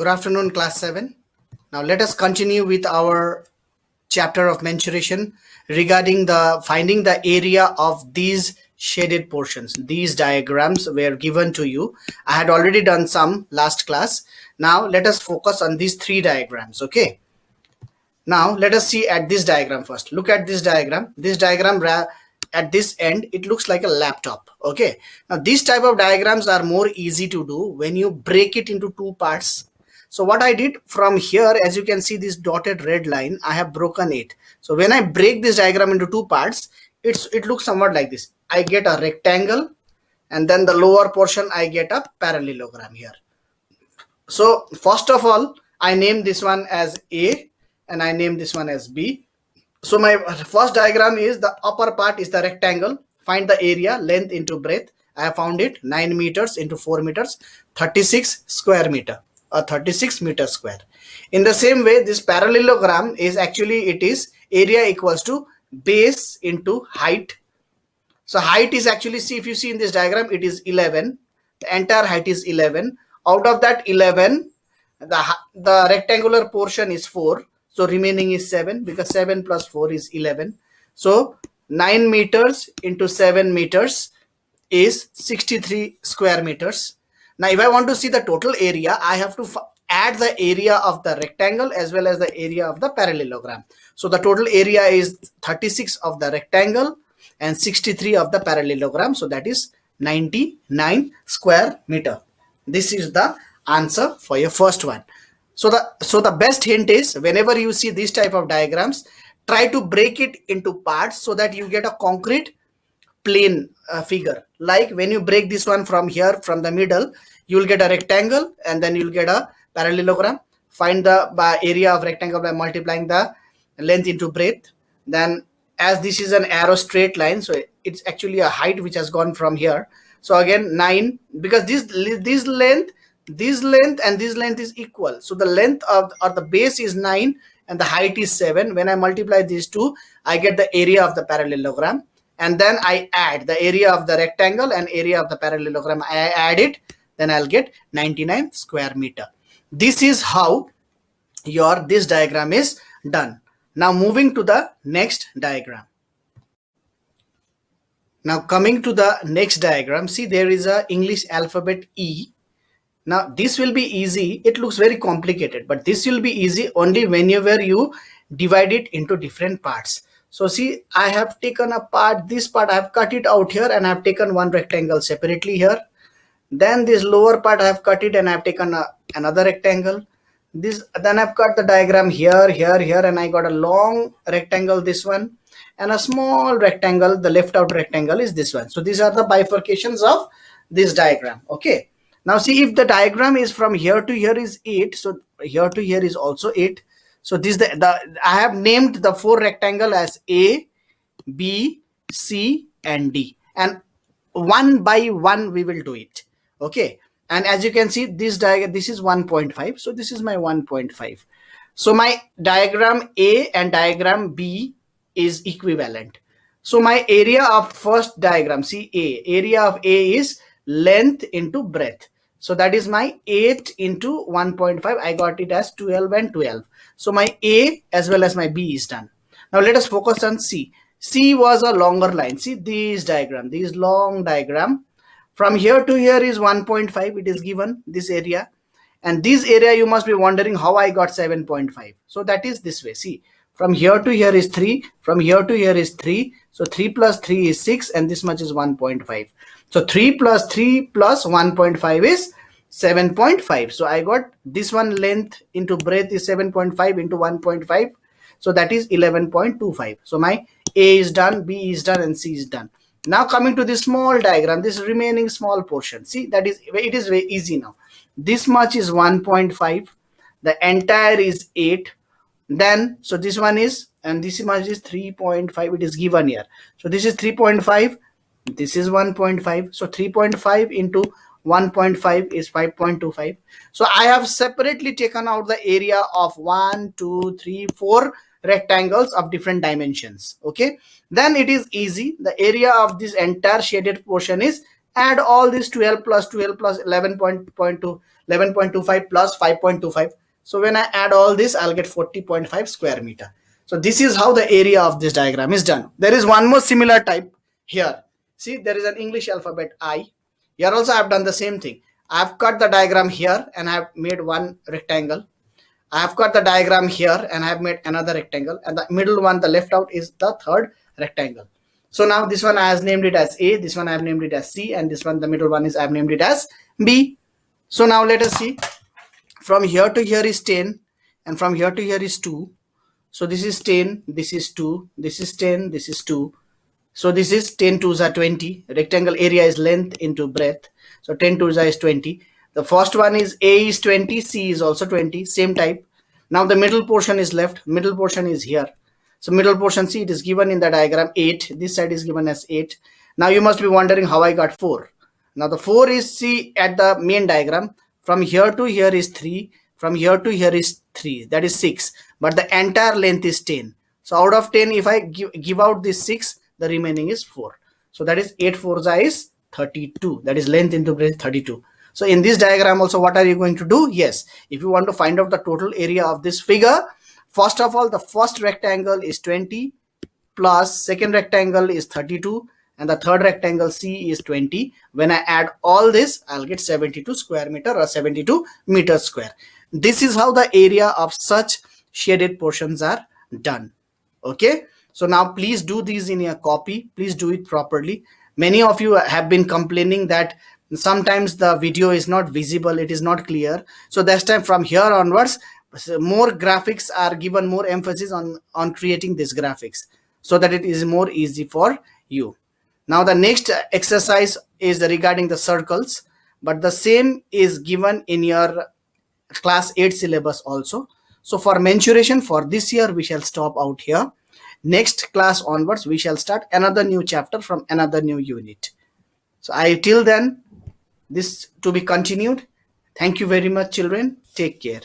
Good afternoon, class 7. Now let us continue with our chapter of mensuration regarding the finding the area of these shaded portions. These diagrams were given to you. I had already done some last class. Now let us focus on these three diagrams. Okay. Now let us see at this diagram first. Look at this diagram. This diagram at this end, it looks like a laptop. Okay. Now these type of diagrams are more easy to do when you break it into two parts. So what I did from here, as you can see this dotted red line, I have broken it. So when I break this diagram into two parts, it looks somewhat like this. I get a rectangle and then the lower portion I get a parallelogram here. So first of all, I name this one as A and I name this one as B. So my first diagram is the upper part is the rectangle. Find the area, length into breadth. I have found it 9 meters into 4 meters, 36 square meter or 36 meters square. In the same way, this parallelogram is actually, it is area equals to base into height. So height is actually, see, if you see in this diagram, it is 11. The entire height is 11. Out of that 11, the rectangular portion is 4. So remaining is 7 because 7 plus 4 is 11. So 9 meters into 7 meters is 63 square meters. Now if I want to see the total area, I have to add the area of the rectangle as well as the area of the parallelogram. So the total area is 36 of the rectangle and 63 of the parallelogram. So that is 99 square meter. This is the answer for your first one. So the best hint is whenever you see this type of diagrams, try to break it into parts so that you get a concrete plane figure. Like when you break this one from here, from the middle, you will get a rectangle and then you'll get a parallelogram. Find the area of rectangle by multiplying the length into breadth. Then as this is an arrow straight line, so it's actually a height which has gone from here. So again 9, because this length and this length is equal. So the length of or the base is 9 and the height is 7. When I multiply these two, I get the area of the parallelogram. And then I add the area of the rectangle and area of the parallelogram. I add it, then I'll get 99 square meter. This is how this diagram is done. Now moving to the next diagram. Now coming to the next diagram, see there is a English alphabet E. Now this will be easy. It looks very complicated, but this will be easy only whenever you divide it into different parts. So see, I have taken a part, this part I have cut it out here and I have taken one rectangle separately here. Then this lower part I have cut it and I have taken another rectangle. Then I've cut the diagram here, and I got a long rectangle, this one, and a small rectangle, the left out rectangle is this one. So these are the bifurcations of this diagram. Okay. Now see, if the diagram is from here to here is 8, so here to here is also 8. So this I have named the 4 rectangle as A, B, C, and D, and one by one we will do it. Okay. And as you can see, this is 1.5. So this is my 1.5. So my diagram A and diagram B is equivalent. So my area of first diagram, see area of A is length into breadth. So that is my 8 into 1.5. I got it as 12 and 12. So my A as well as my B is done. Now let us focus on C. C was a longer line. See this diagram, this long diagram. From here to here is 1.5. It is given this area. And this area you must be wondering how I got 7.5. So that is this way. See, from here to here is 3. From here to here is 3. So 3 plus 3 is 6 and this much is 1.5. So 3 plus 3 plus 1.5 is 7.5. So I got this one length into breadth is 7.5 into 1.5. So that is 11.25. So my A is done, B is done, and C is done. Now coming to this small diagram, this remaining small portion, see that is, it is very easy now. This much is 1.5, the entire is 8. Then, so this one is, and this much is 3.5, it is given here. So this is 3.5, this is 1.5. So 3.5 into 1.5 is 5.25. So I have separately taken out the area of 1, 2, 3, 4 rectangles of different dimensions. Okay, then it is easy. The area of this entire shaded portion is add all this 12 plus 12 plus 11.2 11.25 plus 5.25. So when I add all this, I'll get 40.5 square meter. So this is how the area of this diagram is done. There is one more similar type here. See, there is an English alphabet I. Here also I have done the same thing. I have cut the diagram here and I have made one rectangle. I have got the diagram here and I have made another rectangle, and the middle one, the left out, is the third rectangle. So now this one I have named it as A, this one I have named it as C, and this one, the middle one, is I have named it as B. So now let us see. From here to here is 10, and from here to here is 2. So this is 10, this is 2, this is 10, this is 2. So this is 10 twos are 20. Rectangle area is length into breadth. So 10 twos is 20. The first one is A is 20, C is also 20, same type. Now the middle portion is left, middle portion is here. So middle portion, see, it is given in the diagram 8. This side is given as 8. Now you must be wondering how I got 4. Now the 4 is, see, at the main diagram, from here to here is 3, from here to here is 3, that is 6. But the entire length is 10. So out of 10, if I give out this 6, the remaining is 4. So that is 8 fours is 32. That is length into breadth 32. So in this diagram also, what are you going to do? Yes, if you want to find out the total area of this figure, first of all, the first rectangle is 20 plus second rectangle is 32 and the third rectangle C is 20. When I add all this, I'll get 72 square meter or 72 meters square. This is how the area of such shaded portions are done. Okay. So now please do these in your copy. Please do it properly. Many of you have been complaining that sometimes the video is not visible, it is not clear. So this time, from here onwards, more graphics are given, more emphasis on creating these graphics so that it is more easy for you. Now the next exercise is regarding the circles, but the same is given in your class 8 syllabus also. So for mensuration for this year, we shall stop out here. Next class onwards, we shall start another new chapter from another new unit. So till then, this to be continued. Thank you very much, children. Take care.